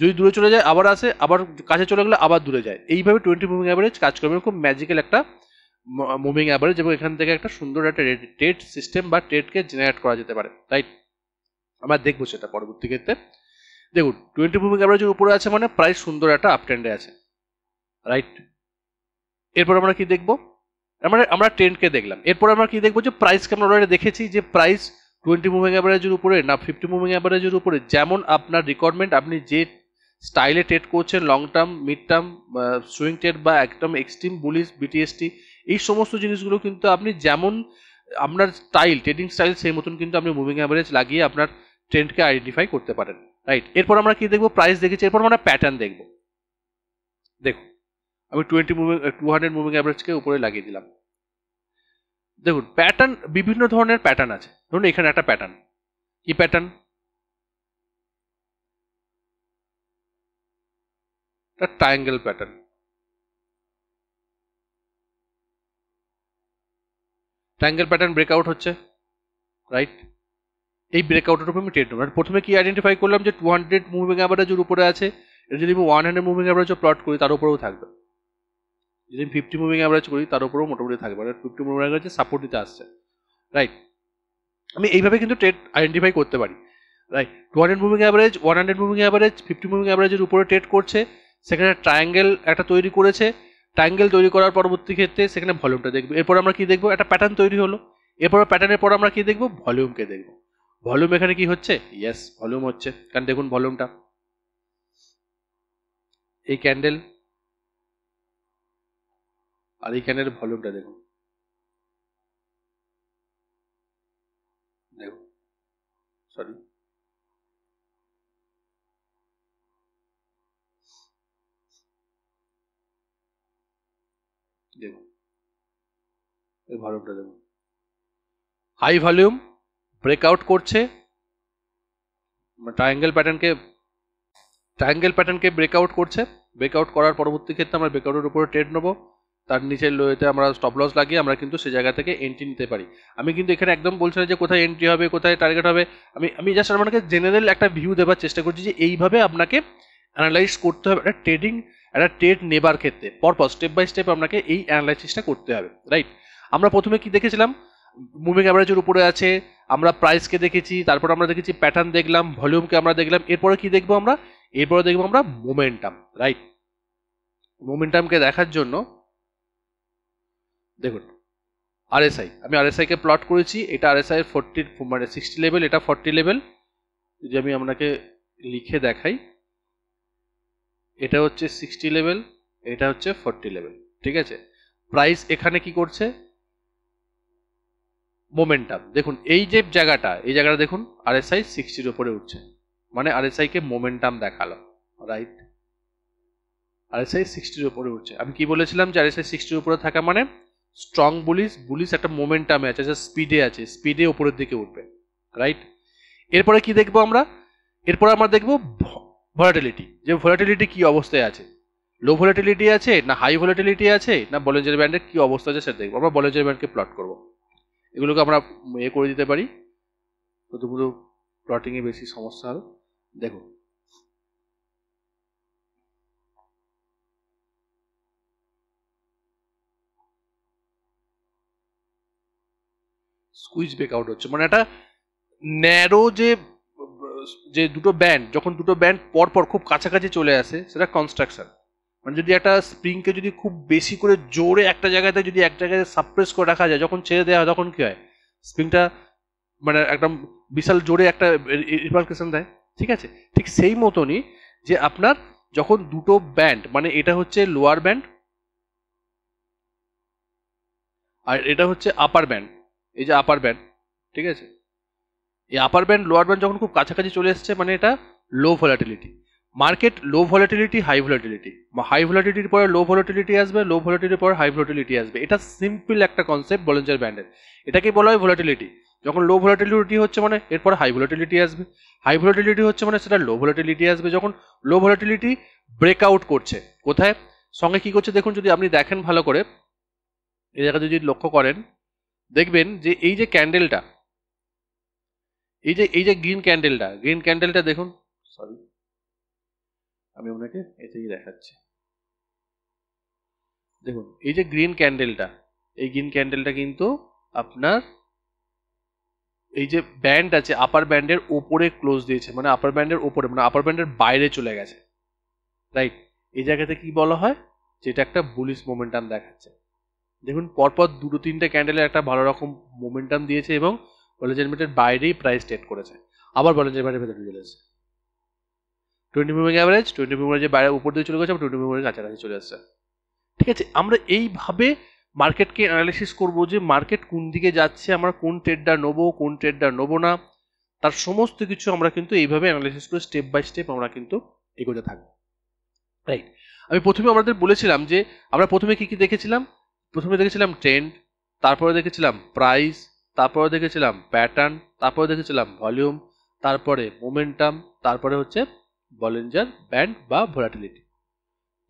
Speaker 1: যদি দূরে চলে যায় আবার আসে, আবার কাছে চলে গেলে আবার দূরে যায়, এইভাবে 20 মুভিং অ্যাভারেজ কাজ করবে, খুব ম্যাজিক্যাল একটা মুভিং অ্যাভারেজ, এবং এখান থেকে একটা সুন্দর একটা ট্রেড সিস্টেম বা ট্রেডকে জেনারেট করা যেতে পারে, রাইট? আমরা দেখবো সেটা পরবর্তী ক্ষেত্রে। দেখুন 20 মুভিং অ্যাভারেজের উপরে আছে মানে প্রাইস সুন্দর একটা আপ ট্রেন্ডে আছে, রাইট? এরপর আমরা কি দেখবো, আমরা ট্রেন্ডকে দেখলাম, এরপর আমরা কি দেখবো যে প্রাইসকে আমরা অলরেডি দেখেছি যে প্রাইস 20 মুভিং অ্যাভারেজের উপরে না 50 মুভিং অ্যাভারেজের উপরে, যেমন আপনার রিকোয়ারমেন্ট, আপনি যে স্টাইলে ট্রেড করছেন, long term, mid term, swing trade বা একদম এক্সট্রিম বুলিশ, বিটিএসটি, এই সমস্ত জিনিসগুলো কিন্তু আপনি যেমন আপনার স্টাইল, ট্রেডিং স্টাইল, সেই মতন কিন্তু আপনি মুভিং অ্যাভারেজ লাগিয়ে আপনার ট্রেন্ডকে আইডেন্টিফাই করতে পারেন, রাইট? এরপর আমরা কি দেখবো, প্রাইস দেখেছি, এরপর আমরা প্যাটার্ন দেখবো। দেখুন আমি 200 মুভিং অ্যাভারেজকে উপরে লাগিয়ে দিলাম। দেখুন প্যাটার্ন, বিভিন্ন ধরনের প্যাটার্ন আছে। ধরুন এখানে একটা প্যাটার্ন, কি প্যাটার্ন, একটা triangle pattern. Triangle pattern breakout হচ্ছে, রাইট? এই ব্রেকআউটের উপর আমি ট্রেড নেব। প্রথমে কি আইডেন্টিফাই করলাম যে 200 মুভিং অ্যাভারেজের উপরে আছে, এটা যদি আমি 100 মুভিং অ্যাভারেজও প্লট করি তার উপরেও থাকবে। যদি আমি 50 মুভিং অ্যাভারেজ করি তার উপরেও মোটামুটি থাকবে, মানে 50 মুভিং অ্যাভারেজে সাপোর্ট দিতে আসছে, রাইট? আমি এইভাবে কিন্তু ট্রেড আইডেন্টিফাই করতে পারি, right? 200 moving average, 100 moving average, 50 moving অ্যাভারেজের উপরে ট্রেড করছে, সেখানে ট্রায়াঙ্গেল একটা তৈরি করেছে। ট্রায়াঙ্গেল তৈরি করার পরবর্তী ক্ষেত্রে সেখানে ভলিউমটা দেখবো। এরপর আমরা কি দেখবো, একটা প্যাটার্ন তৈরি হলো, এরপর প্যাটার্নের পর আমরা কি দেখবো, ভলিউমকে দেখবো। ভলিউম এখানে কি হচ্ছে, ইয়েস ভলিউম হচ্ছে, কারণ দেখুন ভলিউমটা, এই ক্যান্ডেল আর এই ক্যান্ডেলের ভলিউমটা দেখুন, দেখুন সরি দেখুন এই ভলিউমটা দেখুন, হাই ভলিউম ব্রেকআউট করছে, ট্রায়াঙ্গেল প্যাটার্নকে ব্রেকআউট করছে। ব্রেকআউট করার পরবর্তী ক্ষেত্রে আমরা ব্রেকআউটের উপরে ট্রেড নেবো, তার নিচের লোয়েতে আমরা স্টপ লস লাগিয়ে আমরা কিন্তু সেই জায়গা থেকে এন্ট্রি নিতে পারি। আমি কিন্তু এখানে একদম বলছি না যে কোথায় এন্ট্রি হবে, কোথায় টার্গেট হবে। আমি জাস্ট আপনাকে জেনারেল একটা ভিউ দেওয়ার চেষ্টা করছি যে এইভাবে আপনাকে অ্যানালাইজ করতে হবে একটা ট্রেড নেবার ক্ষেত্রে। পরপর স্টেপ বাই স্টেপ আপনাকে এই অ্যানালাইসিসটা করতে হবে, রাইট? আমরা প্রথমে কি দেখেছিলাম, মুভিং অ্যাভারেজের উপরে আছে, আমরা প্রাইসকে দেখেছি, তারপর আমরা দেখেছি প্যাটার্ন দেখলাম, ভলিউমকে আমরা দেখলাম, এরপরে কি দেখবো আমরা, এরপরে দেখবো আমরা মোমেন্টাম, রাইট? মোমেন্টামকে দেখার জন্য দেখুন আরএসআই, আমি আরএসআই কে প্লট করেছি, এটা আরএসআই এর 40 মানে 60 লেভেল, এটা 40 লেভেল। যদি আমি আপনাকে লিখে দেখাই, এটা হচ্ছে 60 লেভেল, এটা হচ্ছে 40 লেভেল, ঠিক আছে? প্রাইস এখানে কি করছে, মোমেন্টাম দেখুন, এই যে জায়গাটা, এই জায়গাটা দেখুন আরএসআই 60 এর উপরে উঠছে, মানে আরএসআই কে মোমেন্টাম দেখালো, রাইট? আরএসআই 60 এর উপরে উঠছে। আমি কি বলেছিলাম যে আরএসআই 60 এর উপরে থাকা মানে স্ট্রং বুলিশ একটা মোমেন্টামে আছে, স্পিডে আছে, স্পিডে উপরের দিকে উঠবে, রাইট? এরপরে কি দেখবো আমরা, এরপরে আমরা দেখবো ভলাটিলিটি, যে ভলাটিলিটি কি অবস্থায় আছে, লো ভলাটিলিটি আছে না হাই ভলাটিলিটি আছে না বলিঞ্জার ব্যান্ডের কি অবস্থা আছে সেটা দেখবো। আমরা বলিঞ্জার ব্যান্ডকে প্লট করবো, এগুলোকে আমরা করে দিতে পারি, প্রথমত প্লটিং এ বেশি সমস্যা হবে। দেখুন স্কুইজ ব্রেকআউট হচ্ছে, মানে একটা ন্যারো যে যে দুটো ব্যান্ড, যখন দুটো ব্যান্ড পরপর খুব কাছাকাছি চলে আসে সেটা কনস্ট্রাকশন। মানে যদি একটা স্প্রিংকে যদি খুব বেশি করে জোরে একটা জায়গাতে যদি এক জায়গায় সাপ্রেস করে রাখা যায়, যখন ছেড়ে দেওয়া হয় তখন কি হয়, স্প্রিংটা মানে একদম বিশাল জোরে একটা রিপালকেশন দেয়, ঠিক আছে? ঠিক সেই মতনই যে আপনার যখন দুটো ব্যান্ড, মানে এটা হচ্ছে লোয়ার ব্যান্ড আর এটা হচ্ছে আপার ব্যান্ড, এই যে আপার ব্যান্ড, ঠিক আছে? এই আপার ব্যান্ড লোয়ার ব্যান্ড যখন খুব কাছাকাছি চলে এসছে মানে এটা লো ভলাটিলিটি মার্কেট, লো ভলাটিলিটি হাই ভলাটিলিটি, হাই ভলাটিলিটির পরে লো ভলাটিলিটি আসবে, লো ভলাটিলিটির পরে হাই ভলাটিলিটি আসবে। এটা সিম্পল একটা কনসেপ্ট বলিঞ্জার ব্যান্ডের, এটাকে বলা হয় ভলাটিলিটি। যখন লো ভলাটিলিটি হচ্ছে মানে এরপর হাই ভলাটিলিটি আসবে, হাই ভলাটিলিটি হচ্ছে মানে সেটা লো ভলাটিলিটি আসবে। যখন লো ভলাটিলিটি ব্রেকআউট করছে কোথায়, সঙ্গে কি করছে দেখুন, যদি আপনি দেখেন ভালো করে এই জায়গায় যদি লক্ষ্য করেন দেখবেন যে এই যে ক্যান্ডেলটা, এই যে গ্রিন ক্যান্ডেলটা দেখুন, সরি আমি আপনাকে এতেই দেখাচ্ছি। দেখুন এই যে গ্রিন ক্যান্ডেলটা, এই গ্রিন ক্যান্ডেলটা কিন্তু আপনার এই যে ব্যান্ড আছে আপার ব্যান্ডের ওপরে ক্লোজ দিয়েছে, মানে আপার ব্যান্ডের ওপরে, মানে আপার ব্যান্ডের বাইরে চলে গেছে, রাইট? এই জায়গাতে কি বলা হয়, যেটা একটা বুলিশ মোমেন্টাম দেখাচ্ছে। দেখুন পরপর দুটো তিনটে ক্যান্ডেলের একটা ভালো রকম মোমেন্টাম দিয়েছে এবং বলিঞ্জার ব্যান্ডের বাইরেই প্রাইস ট্রেড করেছে, আবার বলিঞ্জার ব্যান্ডের ভেতরে চলে এসেছে। 20 মুভিং অ্যাভারেজ, 20 মুভিং অ্যাভারেজের বাইরে উপর দিয়ে চলে গেছে, 20 মুভিং অ্যাভারেজের কাছাকাছি চলে আসছে, ঠিক আছে? আমরা এইভাবে মার্কেটকে অ্যানালিসিস করব যে মার্কেট কোন দিকে যাচ্ছে, আমরা কোন ট্রেডটা নেবো, কোন ট্রেডটা নেবো না, তার সমস্ত কিছু আমরা কিন্তু এইভাবে অ্যানালিসিস করে স্টেপ বাই স্টেপ আমরা কিন্তু এগোতে থাকবো, রাইট? আমি প্রথমে আমাদের বলেছিলাম যে আমরা প্রথমে কি কি দেখেছিলাম, প্রথমে দেখেছিলাম ট্রেন্ড, তারপরে দেখেছিলাম প্রাইস, তারপরে দেখেছিলাম প্যাটার্ন, তারপরে দেখেছিলাম ভলিউম, তারপরে মোমেন্টাম, তারপরে হচ্ছে বলিঞ্জার ব্যান্ড বা ভোলাটিলিটি।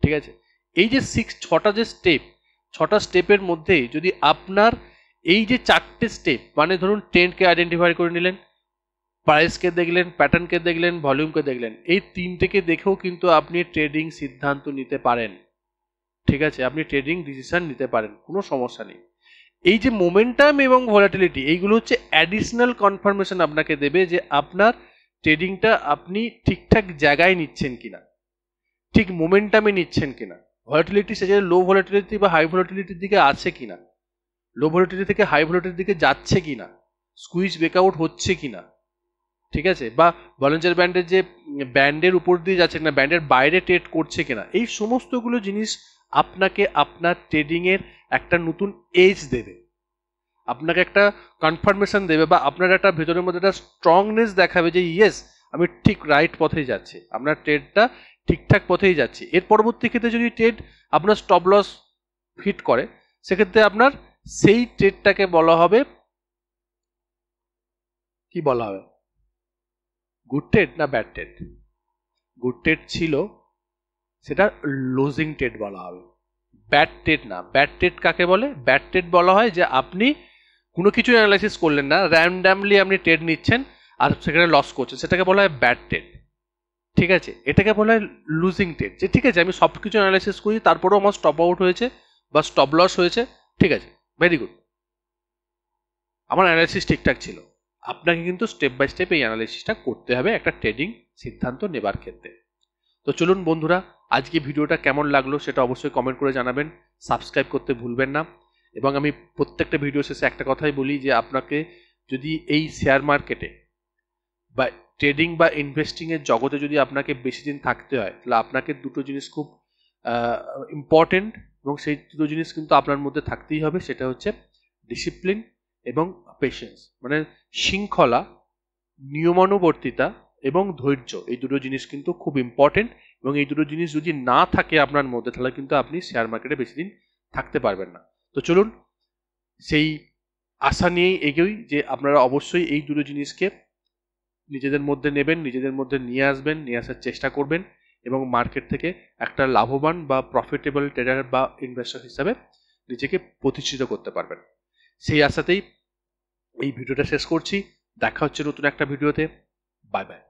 Speaker 1: ঠিক আছে? এই যে ছটা যে স্টেপ, ছটা স্টেপের মধ্যে যদি আপনার এই যে চারটে স্টেপ, মানে ধরুন ট্রেন্ডকে আইডেন্টিফাই করে নিলেন, প্রাইসকে দেখলেন, প্যাটার্নকে দেখলেন, ভলিউমকে দেখলেন, এই তিনটেকে দেখেও কিন্তু আপনি ট্রেডিং সিদ্ধান্ত নিতে পারেন। ঠিক আছে? আপনি ট্রেডিং ডিসিশন নিতে পারেন, কোনো সমস্যা নেই। এই যে মোমেন্টাম এবং ভলাটিলিটি, এইগুলো হচ্ছে অ্যাডিশনাল কনফার্মেশন আপনাকে দেবে যে আপনার ট্রেডিংটা আপনি ঠিকঠাক জায়গায় নিচ্ছেন কিনা, ঠিক মোমেন্টামে নিচ্ছেন কিনা, ভলাটিলিটি সে লো ভলাটিলিটি বা হাই ভলাটিলিটির দিকে আছে কিনা, লো ভলাটিলিটি থেকে হাই ভলাটিলিটির দিকে যাচ্ছে কিনা, স্কুইজ ব্রেকআউট হচ্ছে কিনা, ঠিক আছে, বা বলিঞ্জার ব্যান্ডের যে ব্যান্ডের উপর দিয়ে যাচ্ছে কিনা, ব্যান্ডের বাইরে ট্রেড করছে কিনা, এই সমস্তগুলো জিনিস আপনাকে আপনার ট্রেডিং এর একটা নতুন এজ দেবে, আপনাকে একটা কনফার্মেশন দেবে, বা আপনার একটা ভেতরের মধ্যে একটা স্ট্রংনেস দেখাবে যে ইয়েস আমি ঠিক রাইট পথেই যাচ্ছি, আপনার ট্রেডটা ঠিকঠাক পথেই যাচ্ছি। এর পরবর্তী ক্ষেত্রে যদি ট্রেড আপনার স্টপ লস হিট করে, সেক্ষেত্রে আপনার সেই ট্রেডটাকে বলা হবে, কি বলা হবে, গুড ট্রেড না ব্যাড ট্রেড? গুড ট্রেড ছিল, সেটা লুজিং ট্রেড বলা হবে, ব্যাড ট্রেড না। ব্যাড ট্রেড কাকে বলে? ব্যাড ট্রেড বলা হয় যে আপনি কোনো কিছু অ্যানালাইসিস করলেন না, র্যান্ডামলি আপনি ট্রেড নিচ্ছেন আর সেখানে লস করছেন, সেটাকে বলা হয় ব্যাড ট্রেড। ঠিক আছে? এটাকে বলা হয় লুজিং ট্রেড, যে ঠিক আছে আমি সব কিছু অ্যানালাইসিস করি তারপরেও আমার স্টপ আউট হয়েছে বা স্টপ লস হয়েছে, ঠিক আছে, ভেরি গুড, আমার অ্যানালাইসিস ঠিকঠাক ছিল। আপনাকে কিন্তু স্টেপ বাই স্টেপ এই অ্যানালাইসিসটা করতে হবে একটা ট্রেডিং সিদ্ধান্ত নেবার ক্ষেত্রে। তো চলুন বন্ধুরা, আজকে ভিডিওটা কেমন লাগলো সেটা অবশ্যই কমেন্ট করে জানাবেন, সাবস্ক্রাইব করতে ভুলবেন না। এবং আমি প্রত্যেকটা ভিডিও শেষে একটা কথাই বলি যে আপনাকে যদি এই শেয়ার মার্কেটে বা ট্রেডিং বা ইনভেস্টিং এর জগতে যদি আপনাকে বেশি দিন থাকতে হয়, তাহলে আপনাকে দুটো জিনিস খুব ইম্পর্টেন্ট, এবং সেই দুটো জিনিস কিন্তু আপনার মধ্যে থাকতেই হবে, সেটা হচ্ছে ডিসিপ্লিন এবং পেশেন্স, মানে শৃঙ্খলা, নিয়মানুবর্তিতা এবং ধৈর্য। এই দুটো জিনিস কিন্তু খুব ইম্পর্টেন্ট, এবং এই দুটো জিনিস যদি না থাকে আপনার মধ্যে, তাহলে কিন্তু আপনি শেয়ার মার্কেটে বেশি দিন থাকতে পারবেন না। তো চলুন সেই আশা নিয়েই এগোই যে আপনারা অবশ্যই এই দুটো জিনিসকে নিজেদের মধ্যে নেবেন, নিজেদের মধ্যে নিয়ে আসবেন, নিয়ে আসার চেষ্টা করবেন, এবং মার্কেট থেকে একটা লাভবান বা প্রফিটেবল ট্রেডার বা ইনভেস্টর হিসাবে নিজেকে প্রতিষ্ঠিত করতে পারবেন। সেই আশাতেই এই ভিডিওটা শেষ করছি। দেখা হচ্ছে নতুন একটা ভিডিওতে। Bye bye.